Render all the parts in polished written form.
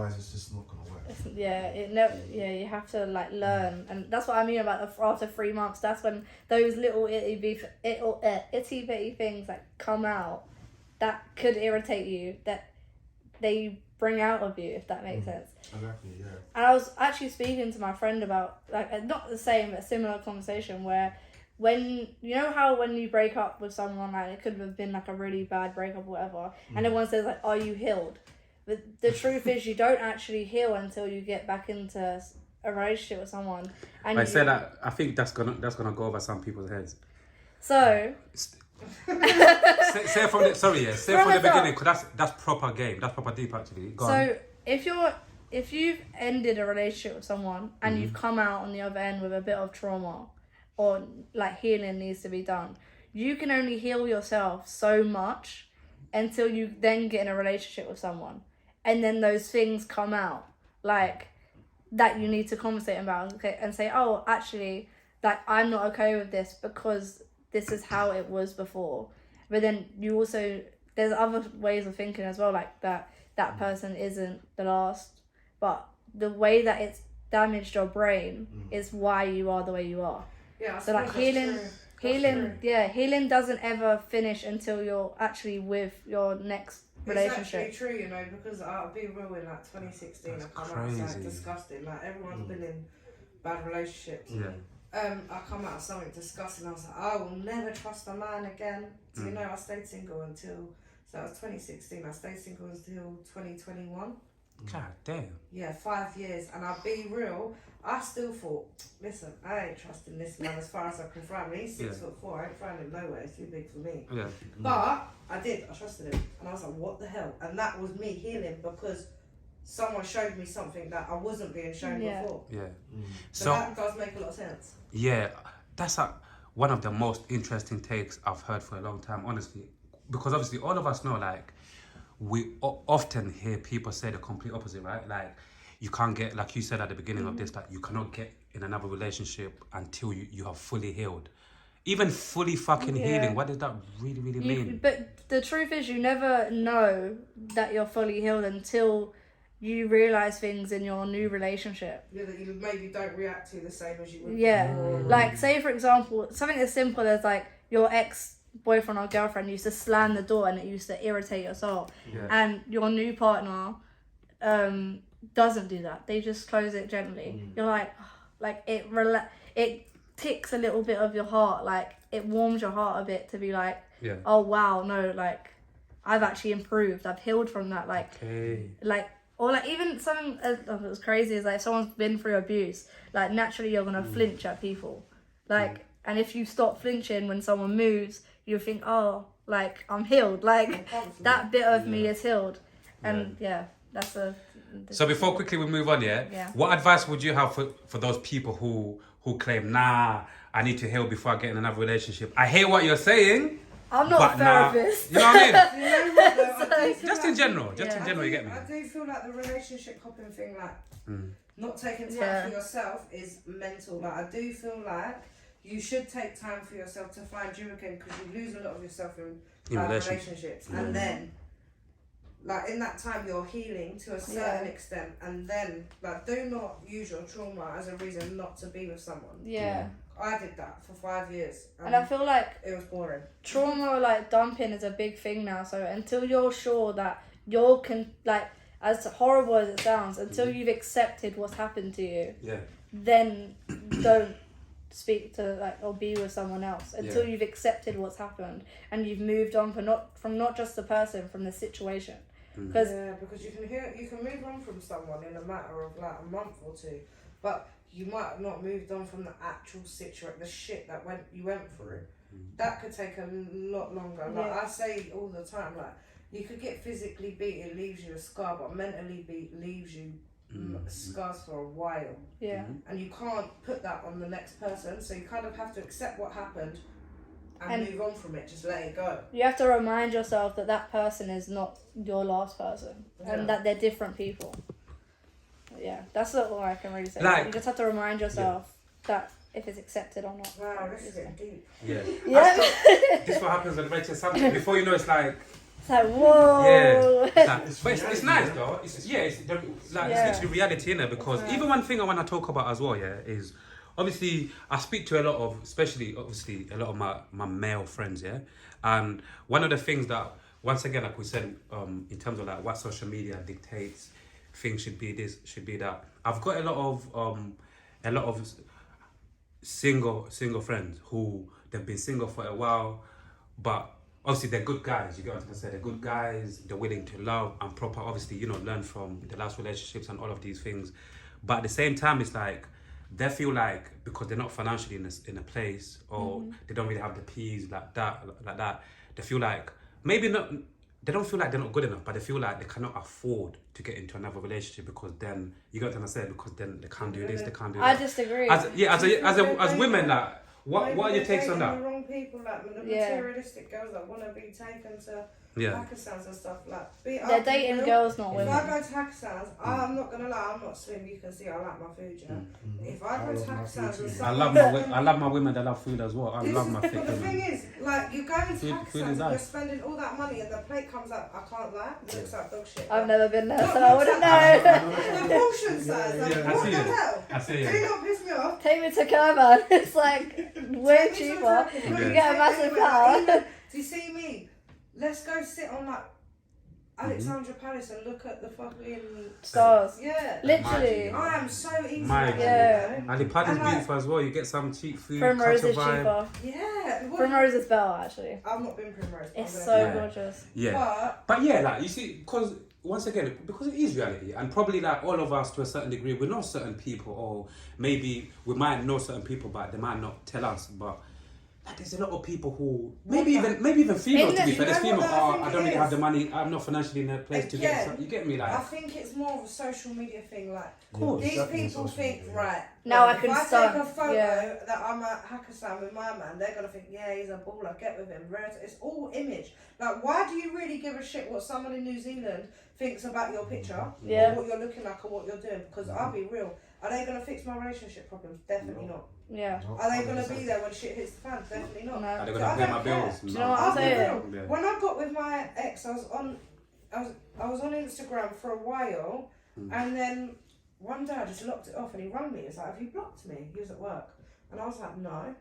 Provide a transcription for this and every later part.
otherwise it's just not gonna work. You have to like learn, and that's what I mean about after 3 months. That's when those little itty bitty things like come out that could irritate you, that they bring out of you, if that makes sense. Exactly, yeah. And I was actually speaking to my friend about like not the same but a similar conversation where when you know how when you break up with someone, like it could have been like a really bad breakup or whatever, and everyone says like, are you healed? But the truth is you don't actually heal until you get back into a relationship with someone. And I said that I think that's gonna go over some people's heads. So say from the beginning, because that's proper game. That's proper deep actually. Go on. if you've ended a relationship with someone and you've come out on the other end with a bit of trauma or like healing needs to be done, you can only heal yourself so much until you then get in a relationship with someone, and then those things come out like that you need to conversate about and say, oh, actually, like I'm not okay with this because this is how it was before. But then you also, there's other ways of thinking as well, like that person isn't the last, but the way that it's damaged your brain is why you are the way you are. Yeah, so like healing doesn't ever finish until you're actually with your next relationship. It's actually true, you know, because I'll be real, in like 2016 I come out something disgusting. Like everyone's been in bad relationships. Yeah. I come out of something disgusting. I was like, I will never trust a man again. So you know, I stayed single until, so that was 2016. I stayed single until 2021. God damn. Yeah, 5 years. And I'll be real, I still thought, listen, I ain't trusting this man as far as I can throw him. He's 6'4", I ain't throwing him nowhere, it's too big for me. Yeah. But I trusted him. And I was like, what the hell? And that was me healing because someone showed me something that I wasn't being shown before. Yeah. So that does make a lot of sense. Yeah, that's one of the most interesting takes I've heard for a long time, honestly. Because obviously all of us know, like, we often hear people say the complete opposite, right? Like, you can't get, like you said at the beginning of this, like, you cannot get in another relationship until you have fully healed. Even fully fucking healing, what does that really, really mean? But the truth is, you never know that you're fully healed until you realise things in your new relationship. Yeah, that you maybe don't react to the same as you would. Yeah. Like, say, for example, something as simple as, like, your ex-boyfriend or girlfriend used to slam the door and it used to irritate your soul. Yeah. And your new partner doesn't do that. They just close it gently. You're like, it ticks a little bit of your heart. Like, it warms your heart a bit to be like, oh, wow, no, like, I've actually improved. I've healed from that. Like, or like even something as crazy as like if someone's been through abuse, like naturally you're gonna flinch at people, like and if you stop flinching when someone moves, you think, oh, like I'm healed, like that bit of me is healed, and that's a. So before quickly we move on, what advice would you have for those people who claim, nah, I need to heal before I get in another relationship? I hear what you're saying. I'm not a therapist. You know what I mean? You know what, though? Just in general, you get me. I do feel like the relationship hopping thing, like not taking time for yourself is mental. Like I do feel like you should take time for yourself to find you again, because you lose a lot of yourself in relationships, and then like in that time you're healing to a certain extent, and then like do not use your trauma as a reason not to be with someone. I did that for 5 years. And I feel like it was boring. Trauma, like dumping, is a big thing now. So until you're sure that you're like, as horrible as it sounds, until you've accepted what's happened to you, then don't speak to like or be with someone else until you've accepted what's happened and you've moved on from not just the person, from the situation. Because you can move on from someone in a matter of like a month or two, but you might have not moved on from the actual situation, the shit that you went through. That could take a lot longer. Like I say all the time, like you could get physically beat, it leaves you a scar, but mentally beat leaves you scars for a while. And you can't put that on the next person, so you kind of have to accept what happened and move on from it. Just let it go. You have to remind yourself that that person is not your last person, and that they're different people. Yeah, that's all I can really say. Like, you just have to remind yourself that if it's accepted or not. Wow, this is getting deep. This is what happens when Rachel something before you know it's like It's like, whoa. Yeah, like, It's but it's reality, nice yeah. though. It's it's Yeah. literally reality in it because even one thing I want to talk about as well, yeah, is obviously I speak to a lot of, especially obviously a lot of my male friends, yeah, and one of the things that once again, like we said, in terms of like what social media dictates, things should be this, should be that. I've got a lot of single friends who they've been single for a while, but obviously they're good guys. You get what I'm saying? They're good guys. They're willing to love and proper. Obviously, learn from the last relationships and all of these things. But at the same time, it's like they feel like because they're not financially in a place or they don't really have the P's like that. They feel like maybe not. They don't feel like they're not good enough, but they feel like they cannot afford to get into another relationship because then you get what I'm saying. Because then they can't do this, they can't do that. I disagree. As women, like what are your takes on The that? wrong people, like the materialistic girls that want to be taken to Pakistan's and stuff. Like, They're dating girls, not if women. I go to Pakistan's, I'm not gonna lie, I'm not slim. You can see I like my food, yeah. If I go to Pakistan's with I love my women that love food as well. I love my thick But the women. thing is, like, you're going to Food Pakistan is and you're nice. spending all that money and the plate comes out, I can't lie, it looks like dog shit. I've never been there, so I wouldn't know. The portion size, like, Yeah, I what see the it. hell? I see Do it. not piss me off. Take me to Kerman. It's like way Take me to cheaper. Turkey. You Yeah. get a massive Anyway, car. even- Do you see me? Let's go sit on like Alexandra Palace and look at the fucking Stars. Yeah. Literally. I am so easy. My like God. Yeah. that, Ali Pad is And, like, beautiful as well. You get some cheap food, Primrose culture is vibe. cheaper. Yeah. What- Primrose is better, actually. I've not been Primrose. It's I'm so gonna- gorgeous. Yeah. But yeah, like you see, because once again, because it is reality, and probably like all of us to a certain degree, we know certain people, or maybe we might know certain people, but they might not tell us. But like, there's a lot of people who maybe even females. To be fair, there's You know females. what I Oh, think I it don't really have is? the money. I'm not financially in a place to get. Again, Some, you get me, like. I think it's more of a social media thing. Like, course. these Exactly, people social think, media. right, Now I if can I start- take a photo yeah. that I'm at Hakkasan with my man, they're going to think, yeah, he's a baller, get with him. It's all image. Like, why do you really give a shit what someone in New Zealand thinks about your picture? Yeah. Or what you're looking like or what you're doing? Because I'll be real. Are they going to fix my relationship problems? Definitely not. Yeah. No, Are they going to 100%. be there when shit hits the fan? Definitely not. No. Are they So gonna I pay don't my care. bills? Do you know what I'm I'll be saying? real. Yeah. When I got with my ex, I was on Instagram for a while, and then one day I just locked it off, and he rang me. He was like, "Have you blocked me?" He was at work, and I was like, "No."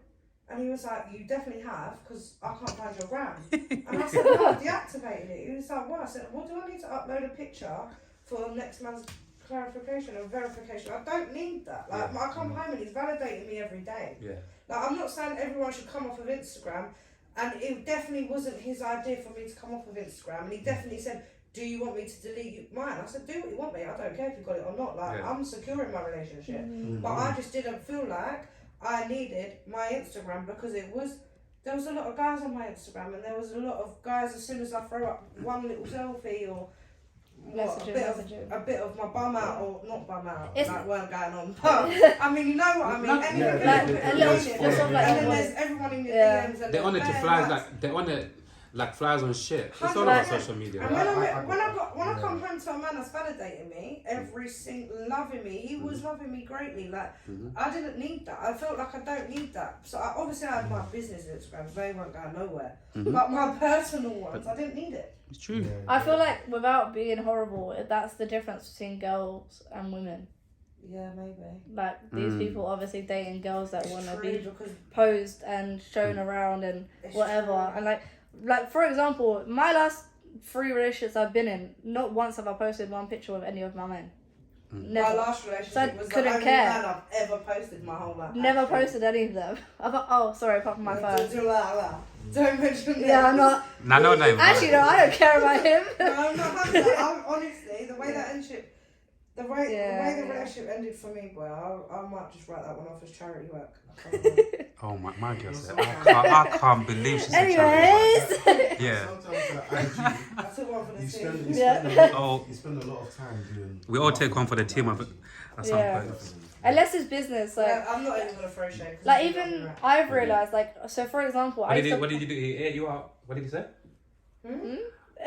And he was like, "You definitely have, because I can't find your gram." And I said, "No, I deactivated it." He was like, "What?" I said, "Well, do I need to upload a picture for next man's clarification and verification? I don't need that. Like, I come home and he's validating me every day. Yeah. Like, I'm not saying everyone should come off of Instagram, and it definitely wasn't his idea for me to come off of Instagram. And he definitely said, "Do you want me to delete mine?" I said, "Do what you want, me. I don't care if you got it or not. Like, Yeah. I'm secure in my relationship." But I just didn't feel like I needed my Instagram because there was a lot of guys on my Instagram, and there was a lot of guys, as soon as I throw up one little selfie or Messaging. a bit of my bum out, or not bum out, It's- like weren't going on. But I mean, you know what I mean. Not- Anything yeah, a little yeah, bit yeah, of yeah, it. yeah, sort of like And then you there's everyone in the Yeah. DMs. And They're on it to bare flies nuts. like they're on it like flies on shit. It's all over 100%. social media. And Right? when I come home to a man that's validating me, every single loving me, he was loving me greatly. Like, I didn't need that. I felt like I don't need that. So obviously I had my business Instagrams, they weren't going nowhere. But my personal ones, I didn't need it. It's true. I feel like without being horrible, that's the difference between girls and women. Yeah, maybe. Like these people obviously dating girls that want to True, be because posed and shown around and It's whatever. true. And like for example, my last 3 relationships I've been in, not once have I posted one picture with any of my men. my Never. last So I relationship was the couldn't only care. man I've ever posted my whole life. Never actually. posted any of them. I thought, oh, sorry, apart from my first. Don't mention that. Yeah, I'm not. No, no. Actually, no, I don't care about him. No, I'm not having that. I'm honestly, the way that relationship, the way Yeah, the yeah. relationship ended for me, boy, I might just write that one off as charity work. I can't lie. Oh my girl said, I can't believe she's a charity. Anyways. Yeah. Sometimes that IG, I took one for the you spend, team. you spend a lot of time doing. We all take one for the team of it at some Yeah. point. Unless it's business, like I'm not even gonna throw shade. 'cause like it's not even right. I've realized, like, so for example, What did you do? He ate you out. What did he say? Anyway,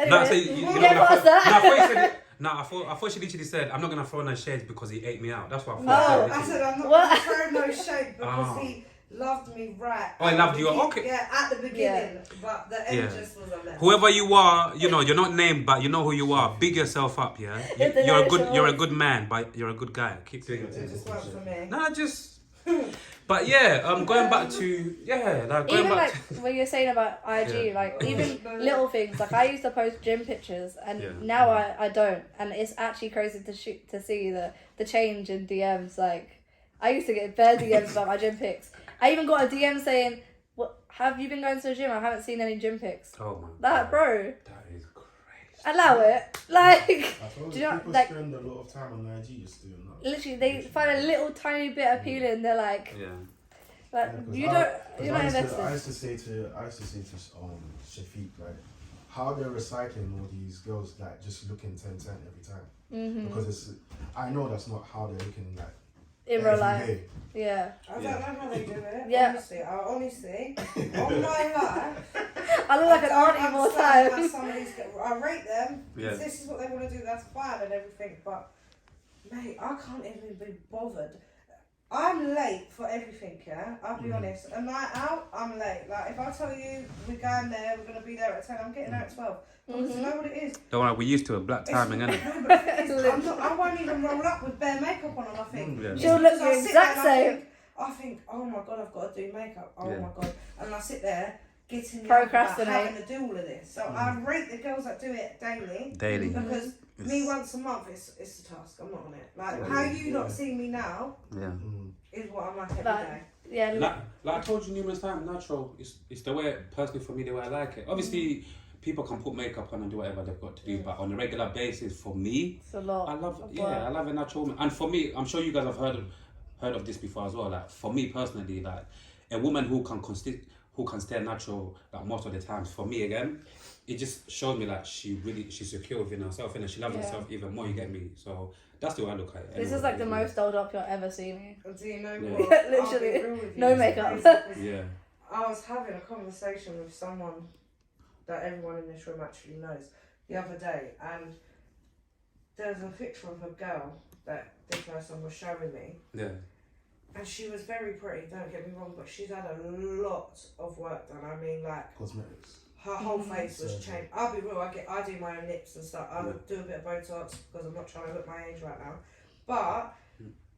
No, so you yeah, what's that? I thought she literally said, I'm not gonna throw no shades because he ate me out. That's what I No, thought. I said I'm not What? gonna throw no shade because Oh. he loved me right. Oh, he loved you. Okay. Yeah, at the beginning, but the end Yeah. just was a mess. Whoever you are, you know, you're not named, but you know who you are. Big yourself up, yeah. You're a good man, but you're a good guy. Keep doing It just worked for me. Nah, just. But yeah, going back to like going Even back like what you're saying about IG, Yeah. like even little things. Like I used to post gym pictures, and Yeah. now I don't, and it's actually crazy to see the change in DMs. Like I used to get bare DMs about my gym pics. I even got a DM saying, "What have you been going to the gym? I haven't seen any gym pics." Oh my That God. bro, That is crazy. allow it. Like I told do you, you know, people like spend a lot of time on IG just doing that. literally they find a little tiny bit appealing. They're like, Yeah. like Yeah, 'cause you I- don't, 'cause you're I not used to- invested. I used to say to Shafiq, like, how they're recycling all these girls, like, just looking 10-10 every time. Mm-hmm. Because I know that's not how they're looking, like, In every real life, day. yeah. I don't know how they do it. Yeah. Honestly, on my life, I look like an don't auntie more understand how time. somebody's I rate them. Yeah. If this is what they want to do, that's fine and everything. But mate, I can't even be bothered. I'm late for everything, yeah? I'll be honest. A night out, I'm late. Like, if I tell you we're going there, we're going to be there at 10, I'm getting there at 12. Because you know what it is? Don't worry, we used to a black timing, innit? No, but I won't even roll up with bare makeup on and I think. Yeah. She'll look Because the I sit exact there and same. I think, oh my God, I've got to do makeup. Oh Yeah. my God. And I sit there getting Procrastinate. having to do all of this. So I rate the girls that do it daily. Daily. Because me once a month, it's a task. I'm not on it. Like, how you not see me now Yeah. is what I'm like every Like, day. yeah, Like I told you numerous times, natural. It's the way, personally for me, the way I like it. Obviously, people can put makeup on and do whatever they've got to do, but on a regular basis, for me, it's a lot. I love, of yeah, work. I love a natural woman. And for me, I'm sure you guys have heard of this before as well. Like for me personally, like a woman who can stay natural like most of the times. For me again, it just showed me like she's secure within herself and she loves herself even more. You get me? So that's the way I look at it. This is like the most dolled up you'll ever see me. And do you know Yeah. what? Literally, I'll be real with you. no It's makeup. crazy 'cause Yeah. I was having a conversation with someone that everyone in this room actually knows the other day, and there's a picture of a girl that this person was showing me, Yeah. and she was very pretty, don't get me wrong, but she's had a lot of work done. I mean, like, Cosmetics. her whole face was Surgery. changed. I'll be real, I do my own lips and stuff. I Yeah. do a bit of Botox because I'm not trying to look my age right now. But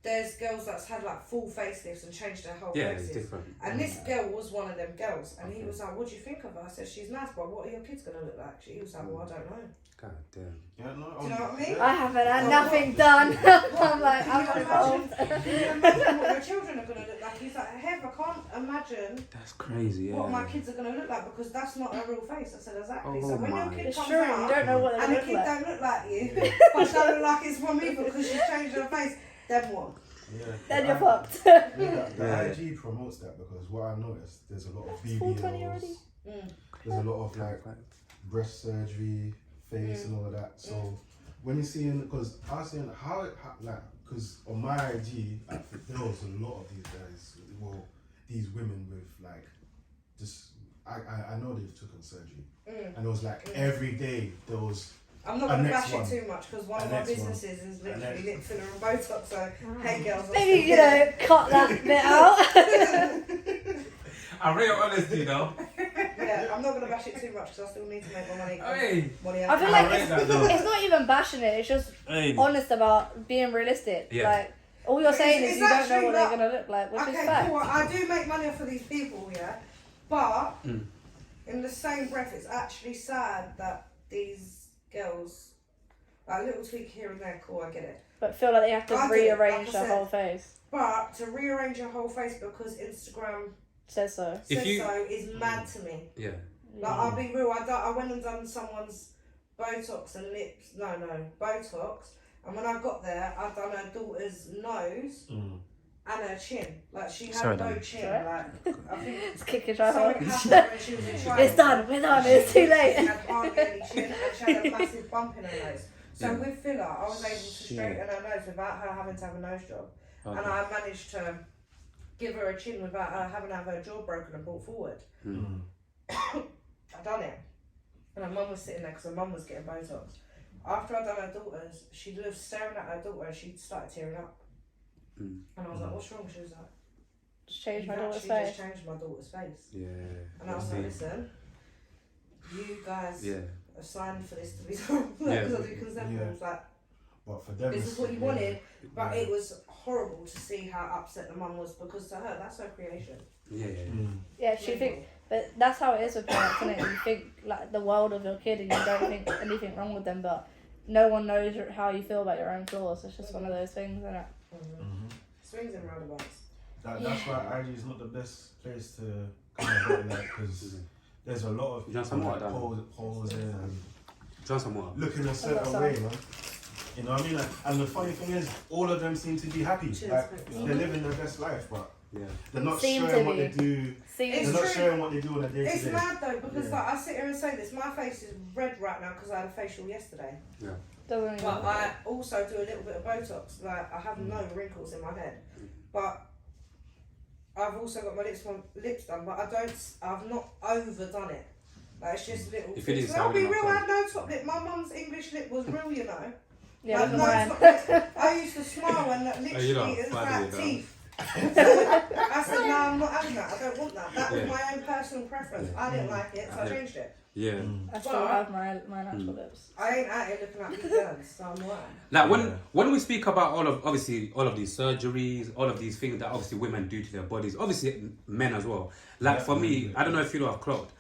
there's girls that's had like full facelifts and changed their whole Yeah, it's faces. different. And this girl was one of them girls. And he Okay. was like, what do you think of her? I said, she's nice, but what are your kids going to look like? He was like, well, I don't know. God damn. Yeah, no. Do you know what I mean? I haven't had Well, nothing what- done. I'm like, Can I'm you not imagine- involved. Can you imagine what your children are going to look like? He's like, Hev, I can't imagine That's crazy. Yeah. what my kids are going to look like because that's not a real face. I said, exactly. Oh so when your my. kid It's comes true. out, You don't know what and they the look kid like. don't look like you, but she don't look like it's from me because she's changed her face, then what? Yeah. Then you're fucked. The Yeah. IG promotes that because what I noticed, there's a lot of That's 420 already. BBLs, there's a lot of like breast surgery, face and all of that. So when you see, because I was saying how like, because on my IG, there was a lot of these guys, well, these women with like, just, I know they've taken surgery. And it was like every day there was, I'm not And going to next bash one. it too much because one And of my next one. businesses is And literally lip next- filler and Botox. So, hey girls. I'm Maybe, still you know, cut that bit out. I real honesty though. Yeah, I'm not going to bash it too much because I still need to make my money. Hey. money I feel I like rate it's, that though. it's not even bashing it, it's just Hey. honest about being realistic. Yeah. Like, all you're But saying it's is you don't know actually what they're not- going to look like, which is Okay, fact. cool. I do make money off of these people, yeah. But in the same breath, it's actually sad that these girls, like a little tweak here and there, cool, I get it. But feel like they have to I do, like rearrange I their said. whole face. But to rearrange your whole face because Instagram Says so. If says you- so is mad to me. Yeah. Like, I'll be real, I went and done someone's Botox and lips, Botox. And when I got there, I'd done her daughter's nose and her chin. Like, she had Sorry, no darling. chin. Sorry? Like, I think It's kicking right home. something happened when she was in trial. It's done, we're done, it's too She late. had hardly any chin and she had a massive bump in her nose. So with filler, I was able to straighten her nose without her having to have a nose job. Okay. And I managed to give her a chin without her having to have her jaw broken and brought forward. I done it. And her mum was sitting there because her mum was getting Botox. After I'd done her daughter's, she was staring at her daughter and she started tearing up. And I was like, what's wrong? She was like, changed my You've daughter's actually face. just changed my daughter's face. Yeah. And I was like, listen, you guys Yeah. are signed for this to be done. Yeah. Because of the consent Yeah. rules. Like, But for them, this is what you yeah. wanted. But Yeah. it was horrible to see how upset the mum was because to her, that's her creation. Yeah. Yeah, she think, but that's how it is with parents, isn't it? You think like the world of your kid, and you don't think anything wrong with them, but no one knows how you feel about your own flaws. It's just one of those things, isn't it? Swings and roundabouts. That's why IG is not the best place to kind of get like, because there's a lot of Just people some like water, posing and Just some more. looking a certain some. way, man. You know what I mean? Like, and the funny thing is, all of them seem to be happy. Cheers, Like, thanks. they're living their best life, but Yeah. they're not Seem to showing what be. they do. See, It's They're not true. showing what they do on a day to It's day. mad though because Yeah. like I sit here and say this, my face is red right now because I had a facial yesterday. doesn't even But I also do a little bit of Botox. Like I have no wrinkles in my head, but I've also got my lips done. But I've not overdone it. Like it's just little. If it things. is, I'll I be would real. not I had no top lip. My mum's English lip was real, you know. yeah, Like, look no at top mine. lip. I used to smile and like, literally you know, it was funny, like you know. teeth. I said, no, I'm not having that. I don't want that. That was Yeah. my own personal preference. I didn't like it, so I changed it. Yeah. I still But- have my natural lips. I ain't out here looking at big guns, so I'm alright. Like Yeah. when we speak about all of these surgeries, all of these things that obviously women do to their bodies, obviously men as well. Like Yeah, for me, yeah. I don't know if you know I've clocked.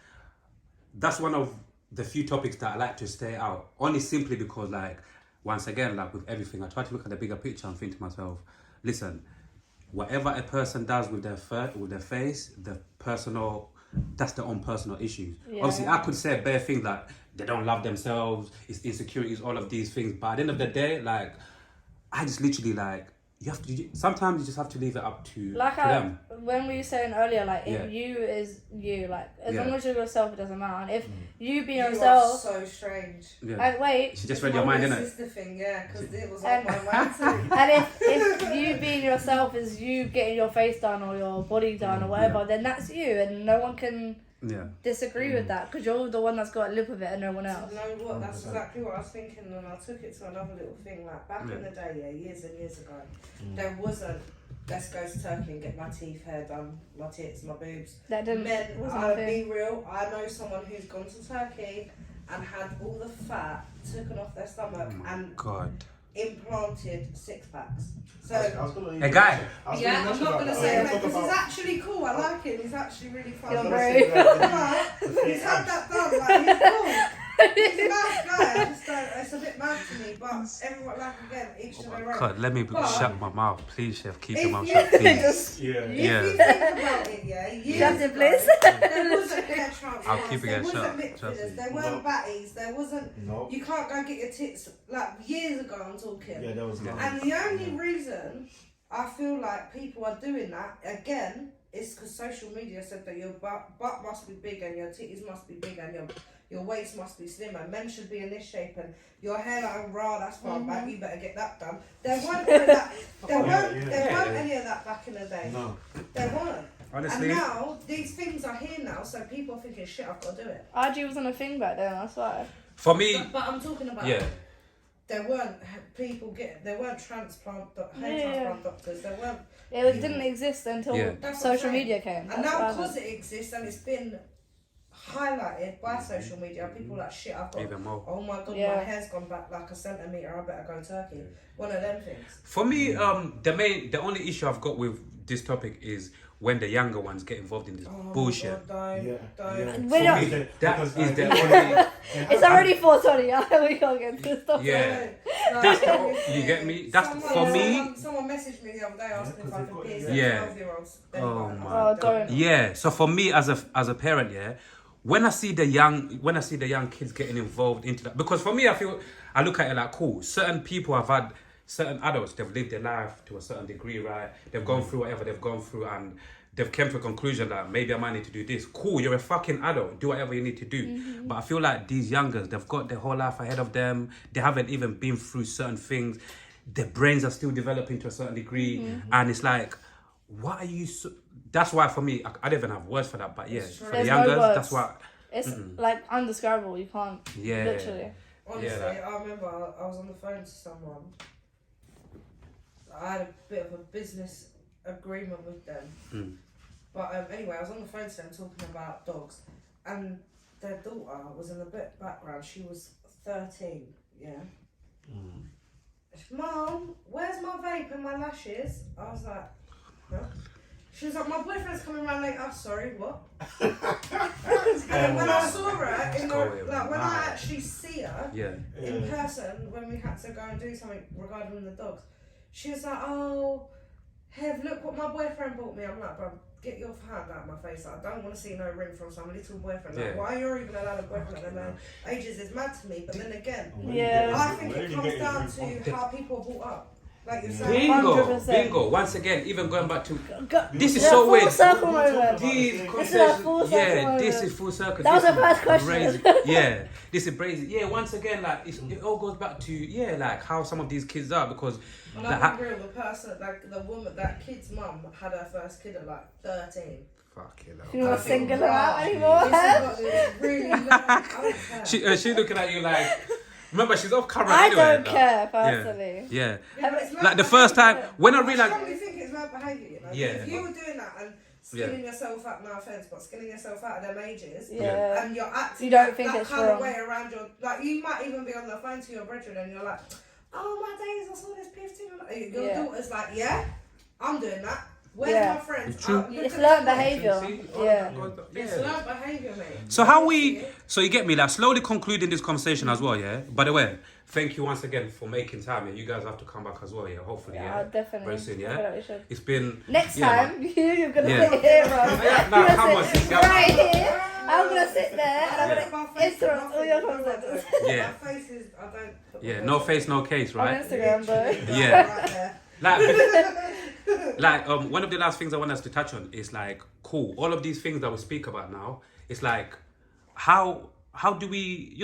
That's one of the few topics that I like to stay out. Only simply because like once again, like with everything, I try to look at the bigger picture and think to myself, listen, whatever a person does with their face, that's their own personal issues. Yeah. Obviously, I could say bare things like they don't love themselves, it's insecurities, all of these things. But at the end of the day, like, I just literally like sometimes you just have to leave it up to Like them. when we were saying earlier, like Yeah. if you is you, like as Yeah. long as you're yourself, it doesn't matter. And if you be You are yourself, so strange. Yeah. and wait, She just read your mind, My innit? sister thing, yeah, because it was on And- my mind too. and if you being yourself is you getting your face done or your body done or whatever, then that's you, and no one can Yeah. disagree with that because you're the one that's got to live with it and no one else. You know what? That's 100%. exactly what I was thinking, and I took it to another little thing. Like back in the day, yeah, years and years ago, there wasn't. Let's go to Turkey and get my teeth, hair done, my tits, my boobs. That didn't. Men, wasn't a I'll thing. be real. I know someone who's gone to Turkey and had all the fat taken off their stomach and God. implanted six packs. So. I was gonna A guy. I was Yeah, I'm mention not about gonna that. say I it was gonna because talk he's about- actually cool. I like him. He's actually really fun. You're I was gonna brave. say, like, the But he's had that done. Like he's cool. He's a nice guy. I just don't. It's a bit mad to me. But everyone, like again, each to their own. God, let me But- shut my mouth, please, chef. Keep If your mouth you- shut, please. Just Yeah. If Yeah. you think about it, yeah, years Shut it, ago, please. there wasn't hair transplants. I'll keep it There shut, wasn't lip trust fillers. me. There weren't batties. There wasn't. No. You can't go get your tits like years ago. I'm talking. Yeah, there was no. And the only reason I feel like people are doing that again is because social media said that your butt must be big and your titties must be big and your waist must be slim and men should be in this shape and your hairline raw, that's far back, you better get that done. There weren't any of that. There weren't any of that back in the day. No. There weren't. Honestly. And now these things are here now, so people are thinking, shit, I've got to do it. RG wasn't a thing back then. That's why. For me, But I'm talking about. yeah. There weren't there weren't hair transplant doctors. There weren't. It didn't exist until Yeah. That's what I'm social saying. media came. And That's now what I because meant. it exists and it's been highlighted by social media, people are like, shit, I've got, Even more. oh my god, Yeah. my hair's gone back like a centimetre, I better go Turkey. One of them things. For me, the only issue I've got with this topic is when the younger ones get involved in this Oh bullshit. my god, Yeah. don't. Yeah. We For don't- me, that Because is the I- only. It's already 4:20. We can't get to this stuff. Yeah. No, That's the- seriously. you get me? That's for me. Someone messaged me the other day asking if I could pierce Yeah. 12-year-olds. Oh my Oh, don't. Yeah. So for me, as a parent, yeah, when I see the young kids getting involved into that, because for me, I look at it like, cool. Certain people have had certain adults. They've lived their life to a certain degree, right? They've gone through whatever they've gone through, and they've come to a conclusion that maybe I might need to do this. Cool, you're a fucking adult. Do whatever you need to do. But I feel like these youngers, they've got their whole life ahead of them. They haven't even been through certain things. Their brains are still developing to a certain degree. And it's like, what are you... That's why for me, I don't even have words for that. But yeah, for the There's no youngers, words. that's why... It's like undescribable. You can't. Yeah. Literally. Honestly, Yeah, like- I remember I was on the phone to someone. I had a bit of a business agreement with them. Mm. But anyway, I was on the phone to them talking about dogs, and their daughter was in the background. She was 13, yeah. Mom, where's my vape and my lashes? I was like, huh? She was like, my boyfriend's coming around later. Sorry, what? And then when I saw her, when I actually see her in person, when we had to go and do something regarding the dogs, she was like, oh, Hev, look what my boyfriend bought me. I'm like, bro, get your hand out of my face. I don't want to see no ring from some little boyfriend. Like, why you're even allowed a boyfriend at that ages is mad to me. But then again, I think it comes down to how people are brought up. Like you're saying, bingo. Once again, even going back to this is so weird. Circle moment. This is full circle. That was the first question. This is crazy. Yeah, once again, like it all goes back to like how some of these kids are because. And I'll be real, the person, like the woman, that kid's mum had her first kid at like 13. Fuck it. You're not single her out anymore. Really she's looking at you like. Remember, she's off camera I anyway. don't care, personally. Yeah. Like the first time, when I realised... I strongly think it's bad behaviour, you know? If you were doing that and skilling yourself out, no offence, but skilling yourself out of them ages, and you're acting that kind of way around your... Like, you might even be on the phone to your brethren and you're like, oh, my days, I saw this 15... Your daughter's like, yeah, I'm doing that. Where's my friends? It's learned behaviour. It's learned behaviour, mate. So you get me, like slowly concluding this conversation as well, yeah? By the way, thank you once again for making time, and you guys have to come back as well, yeah? Hopefully, definitely. Very soon, yeah? It's been... Next time, you're going to sit here, no, come on, sis. Right here. I'm going to sit there, and I'm going to interrupt all your conversations. Yeah. My face is... I don't... Yeah, no face, no case, right? On Instagram, though. Yeah. Like one of the last things I want us to touch on is like all of these things that we speak about now. It's like how do we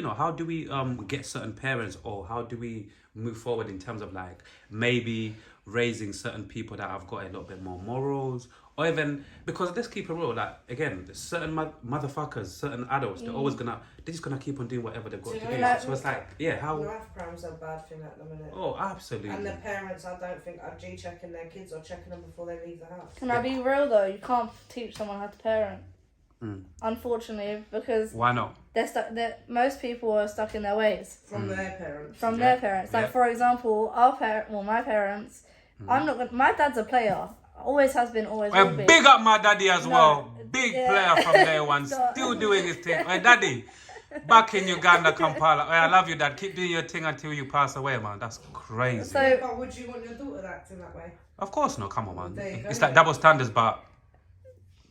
get certain parents, or how do we move forward in terms of like maybe raising certain people that have got a little bit more morals, or even because let's keep it real, like again, certain motherfuckers, certain adults, they're just gonna keep on doing whatever they've got to do. So it's like, how knife crime's a bad thing at the minute. Oh, absolutely. And the parents, I don't think are G-checking their kids or checking them before they leave the house. Can I be real though? You can't teach someone how to parent. Unfortunately, because why not? They're stuck. Most people are stuck in their ways from their parents. From their parents, like for example, my parents. I'm not gonna. My dad's a player. Always has been. Always will be. Big up my daddy as well. Big player from day one. Still doing his thing. Hey, daddy, back in Uganda, Kampala. I love you, dad. Keep doing your thing until you pass away, man. That's crazy. So, but would you want your daughter acting that way? Of course not. Come on, man. It's like double standards, but.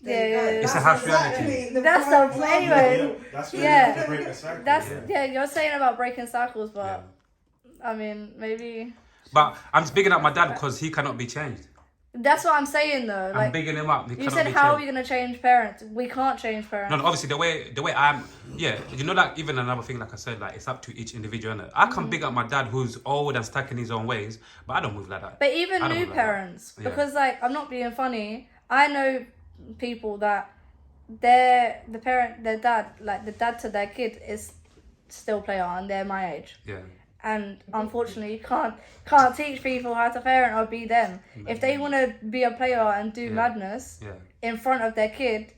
It's a harsh reality. That's the anyway. That's you're saying about breaking cycles, but I mean maybe. But I'm just bigging up my dad because he cannot be changed. That's what I'm saying though. I'm bigging him up. You said how are we gonna change parents? We can't change parents. No, obviously the way I'm, like even another thing, like I said, like it's up to each individual. Innit? I can big up my dad who's old and stuck in his own ways, but I don't move like that. But even new parents, because like I'm not being funny. I know people that their dad to their kid is still player and they're my age. Yeah. And unfortunately, you can't teach people how to parent or be them. If they want to be a player and do madness in front of their kid,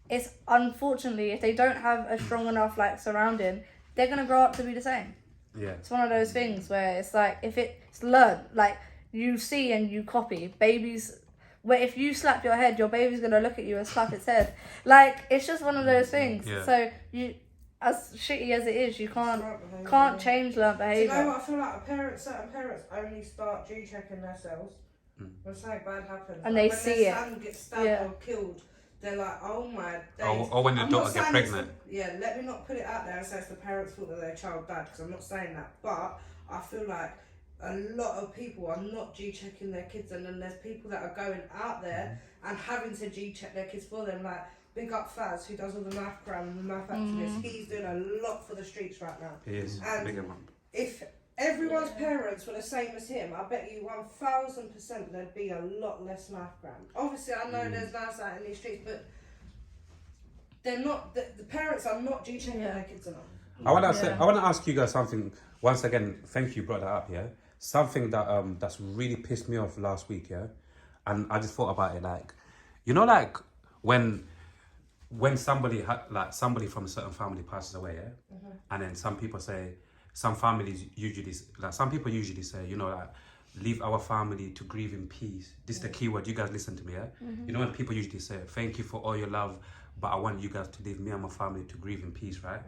it's unfortunately if they don't have a strong enough like surrounding, they're gonna grow up to be the same. Yeah. It's one of those things where it's like if it's learned, like you see and you copy. Babies, where if you slap your head, your baby's gonna look at you and slap its head. Like it's just one of those things. Yeah. So you. As shitty as it is, you can't change learned behaviour. Do you know what I feel like? Certain parents only start G-checking themselves when something bad happens. And like they see it. When their son gets stabbed or killed, they're like, oh my days. Or when your daughter gets pregnant. Let me not put it out there and say it's the parents' fault that their child died, because I'm not saying that. But I feel like a lot of people are not G-checking their kids, and then there's people that are going out there and having to G-check their kids for them, like. Big up Faz, who does all the knife crime and the knife activists. He's doing a lot for the streets right now. He is. And big up. if everyone's parents were the same as him, I bet you 1000% there'd be a lot less knife crime. Obviously, I know there's knives out in these streets, but they're not. The parents are not G-checking their kids enough. I want to ask you guys something. Once again, thank you, brought that up. Yeah, something that that's really pissed me off last week. Yeah. and I just thought about it, like, you know, like when somebody somebody from a certain family passes away, yeah, and then some people say, some families usually, like some people usually say, you know, like, leave our family to grieve in peace. This is the key word. You guys listen to me, yeah? You know when people usually say, thank you for all your love, but I want you guys to leave me and my family to grieve in peace, right?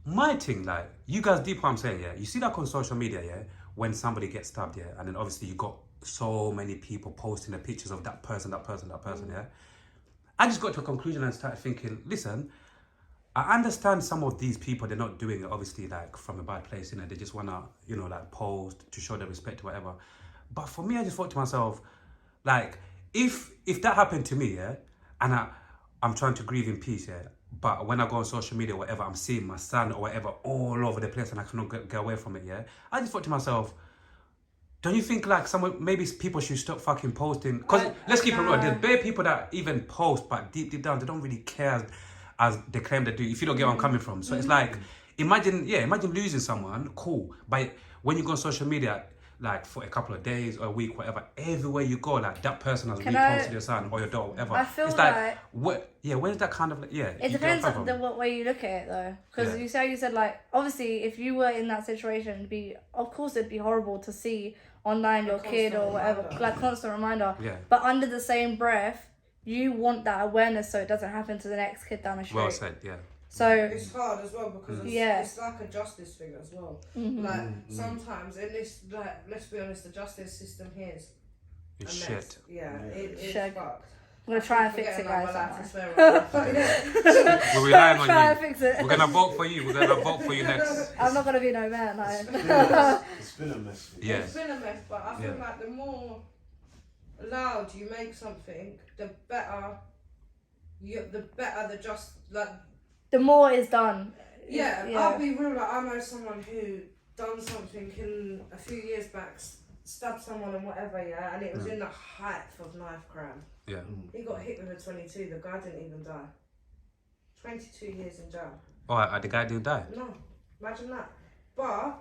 My thing, like, you guys deep what I'm saying, yeah? You see that on social media, yeah? When somebody gets stabbed, yeah? And then obviously you got so many people posting the pictures of that person, yeah? I just got to a conclusion and started thinking, listen, I understand some of these people, they're not doing it obviously like from a bad place, you know, they just wanna, you know, like post to show their respect or whatever. But for me, I just thought to myself, like, if that happened to me, yeah, and I'm trying to grieve in peace, yeah, but when I go on social media or whatever, I'm seeing my son or whatever all over the place and I cannot get away from it, yeah, I just thought to myself, don't you think like maybe people should stop fucking posting? Because let's keep it real, there's bare people that even post, but deep down, they don't really care as they claim they do, if you don't get where I'm coming from. So it's like, imagine losing someone, cool. But when you go on social media, like for a couple of days or a week, whatever, everywhere you go, like that person has reposted your son or your daughter, whatever. I feel it's like where's that kind of, yeah. It depends on what way you look at it though. Because you said like, obviously if you were in that situation, of course it'd be horrible to see online your kid or whatever, like constant reminder. Yeah. But under the same breath, you want that awareness so it doesn't happen to the next kid down the street. Well said, yeah. So it's hard as well because it's like a justice thing as well. Like sometimes in this, like, let's be honest, the justice system here is it's shit. It's Shag. fucked. I'm gonna try and fix it, guys. We're relying on Try you. and fix it. We're gonna vote for you. We're gonna vote for you next. I'm not gonna be no man. No. It's been a mess. Yeah. It's been a mess, but I feel like the more loud you make something, the better The more is done. Yeah, I'll be real. Like, I know someone who done something in a few years back, stabbed someone and whatever, yeah, and it was in the height of knife crime. Yeah. He got hit with a 22. The guy didn't even die. 22 years in jail. Oh, the guy didn't die? No, imagine that. But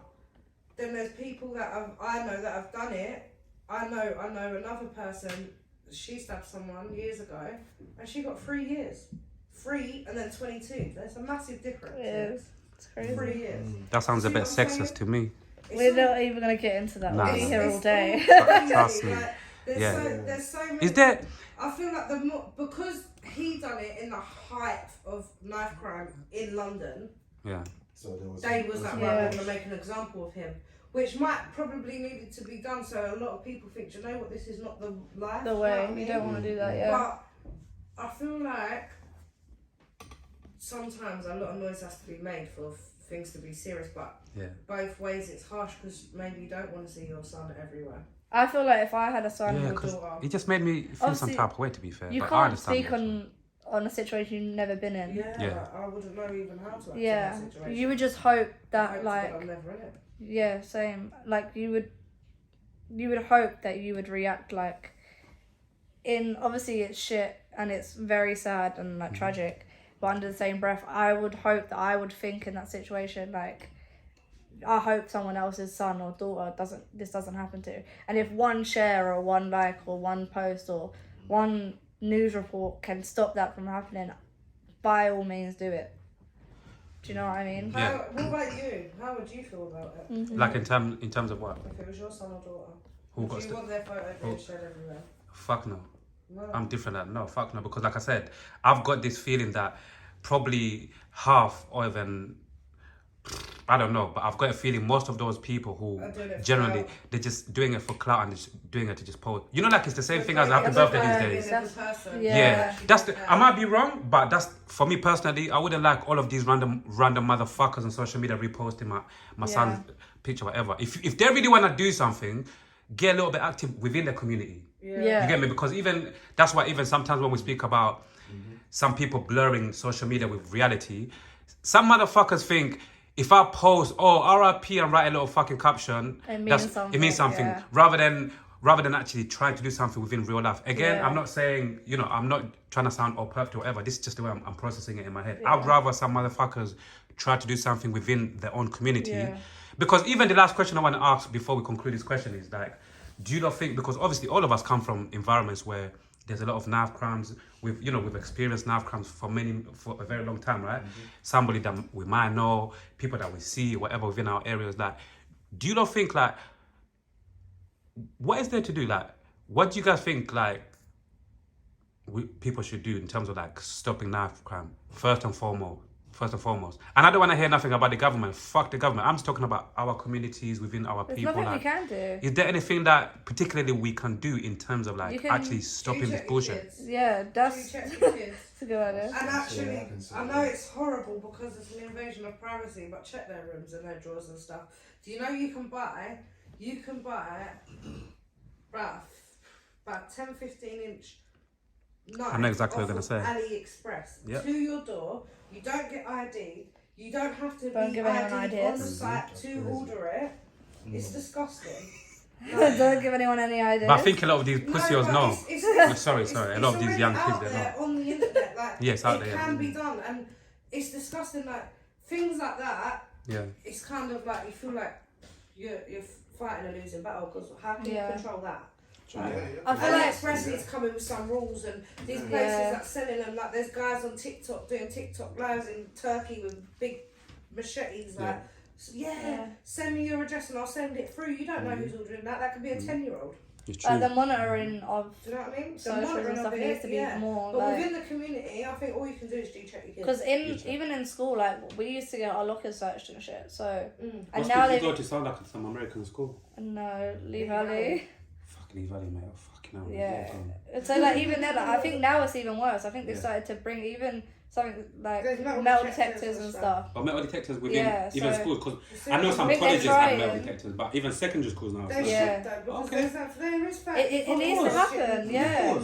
then there's people that I know that have done it. I know another person. She stabbed someone years ago, and she got 3 years. 3 and then 22. There's a massive difference. It is. It's crazy. 3 years. That sounds a bit sexist to me. We're not even gonna get into that. We'll be here all day. Trust me. Like, there's so many. Is there? I feel like because he done it in the height of knife crime in London. Yeah. So they was like, right, we're gonna make an example of him, which might probably needed to be done. So a lot of people think, you know what, this is not the life. The way you don't want to do that, yeah. But I feel like sometimes a lot of noise has to be made for things to be serious, but both ways it's harsh because maybe you don't want to see your son everywhere. I feel like if I had a son or daughter, it just made me feel some type of way, to be fair. You can't speak on a situation you've never been in. Yeah. Like, I wouldn't know even how to act in that situation. You would just hope that I'm never in it. Yeah, same. Like you would hope that you would react like obviously it's shit and it's very sad and like tragic, but under the same breath I would hope that I would think in that situation like I hope someone else's son or daughter doesn't happen to. And if one share or one like or one post or one news report can stop that from happening, by all means do it. Do you know what I mean? What about you? How would you feel about it? Like in terms of what? If it was your son or daughter, would you want their photo being shared everywhere? Fuck no. I'm different than no, fuck no, because like I said, I've got this feeling that probably half or even I don't know, but I've got a feeling most of those people who generally they're just doing it for clout and just doing it to just post. You know, like it's the same thing as happy birthday these days. Yeah. I might be wrong, but that's for me personally. I wouldn't like all of these random motherfuckers on social media reposting my son's picture, whatever. If they really want to do something, get a little bit active within the community. Yeah. You get me? Because that's why even sometimes when we speak about some people blurring social media with reality, some motherfuckers think if I post, RIP and write a little fucking caption, it means something. Rather than actually trying to do something within real life. Again, I'm not saying, I'm not trying to sound all perfect or whatever. This is just the way I'm processing it in my head. I'd rather some motherfuckers try to do something within their own community. Yeah. Because even the last question I want to ask before we conclude this question is like, do you not think, because obviously all of us come from environments where there's a lot of knife crimes. We've experienced knife crimes for a very long time, right? Somebody that we might know, people that we see, whatever within our areas. Like, do you not think like, what is there to do? Like, what do you guys think like people should do in terms of like stopping knife crime first and foremost? And I don't want to hear nothing about the government. Fuck the government. I'm just talking about our communities, within our There's people. nothing Like, we can do. is there anything that particularly we can do in terms of like actually stopping this bullshit? Yeah, that's check your kids. a good idea. And actually, I know it's horrible because it's an invasion of privacy, but check their rooms and their drawers and stuff. Do you know you can buy about 10, 15-inch knife. I know exactly what you're off of gonna AliExpress to your door. You don't get ID. You don't have to Don't be give anyone ID'd ideas. on the site to order it. It's disgusting. Don't give anyone any ideas. But I think a lot of these pussies know. It's Sorry. A lot of these young kids, out they there know. on the internet, like Yes, out it there. can be done, and it's disgusting. Like things like that. Yeah. It's kind of like you feel like you're fighting a losing battle because how can you control that? Like, I feel like AliExpress is coming with some rules, and these places that selling them, like there's guys on TikTok doing TikTok lives in Turkey with big machetes, like send me your address and I'll send it through. You don't know who's ordering that. That could be a 10-year-old. the monitoring of Do you know what I mean? The socials and monitoring stuff of it, needs to be more. But like, within the community, I think all you can do is check your kids. because even in school, like we used to get our lockers searched and shit. So and What now school they did you go to? Sound like some American school. no Lee Valley. Fucking Lee Valley, mate. Fucking hell. Yeah. So like even then, like, I think now it's even worse. I think they started to bring even something like There's metal detectors and stuff. Or metal detectors within even so- schools, because I know some think they're colleges have metal trying. detectors, but even secondary schools now. They should though, because there is fact. It needs to happen, yeah.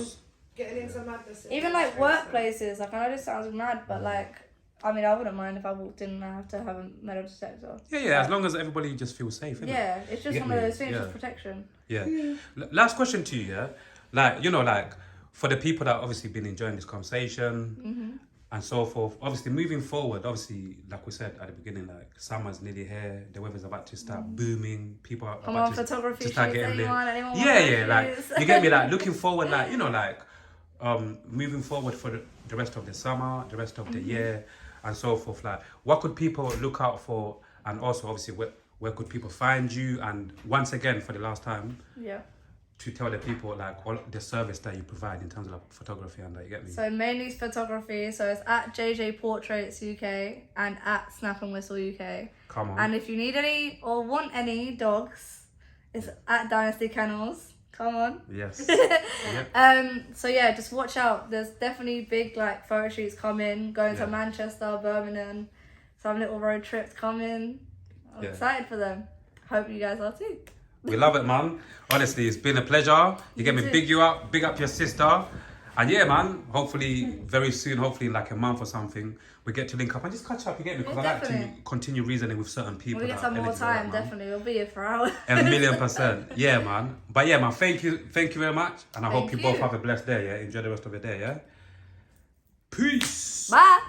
Getting into madness. Even like workplaces, like I know this sounds mad, but like I mean I wouldn't mind if I walked in and I have to have a metal detector. Yeah, as long as everybody just feels safe, innit? Yeah, it's just You one get of me? those things, Yeah. just protection. Yeah. Last question to you, yeah? Like, you know, like, for the people that obviously been enjoying this conversation and so forth, obviously moving forward, obviously, like we said at the beginning, like, summer's nearly here, the weather's about to start booming, people are Come about on, photography to start shoots, getting lit. anyone want Yeah, like, photos? you get me, like, looking forward, like, you know, like, moving forward for the rest of the summer, the rest of the year, and so forth, like, what could people look out for, and also, obviously, where could people find you, and once again, for the last time, Yeah. to tell the people like all the service that you provide in terms of like, photography and that, you get me? So mainly it's photography. So it's at JJ Portraits UK and at Snap and Whistle UK. Come on. And if you need any or want any dogs, it's at Dynasty Kennels. Come on. Yes. So yeah, just watch out. There's definitely big like photo shoots coming. Going to Manchester, Birmingham, some little road trips coming. I'm excited for them. Hope you guys are too. We love it, man. Honestly, it's been a pleasure. You get me, too. big up your sister. And yeah, man, hopefully very soon, hopefully in like a month or something, we get to link up and just catch up, you get me? Because I like to definitely. continue reasoning with certain people. When we get that some are more eligible, time, man. definitely. We'll be here for hours. 1,000,000%. Yeah, man. But yeah, man, thank you very much. And I hope Thank you both you. have a blessed day, yeah? Enjoy the rest of your day, yeah? Peace. Bye.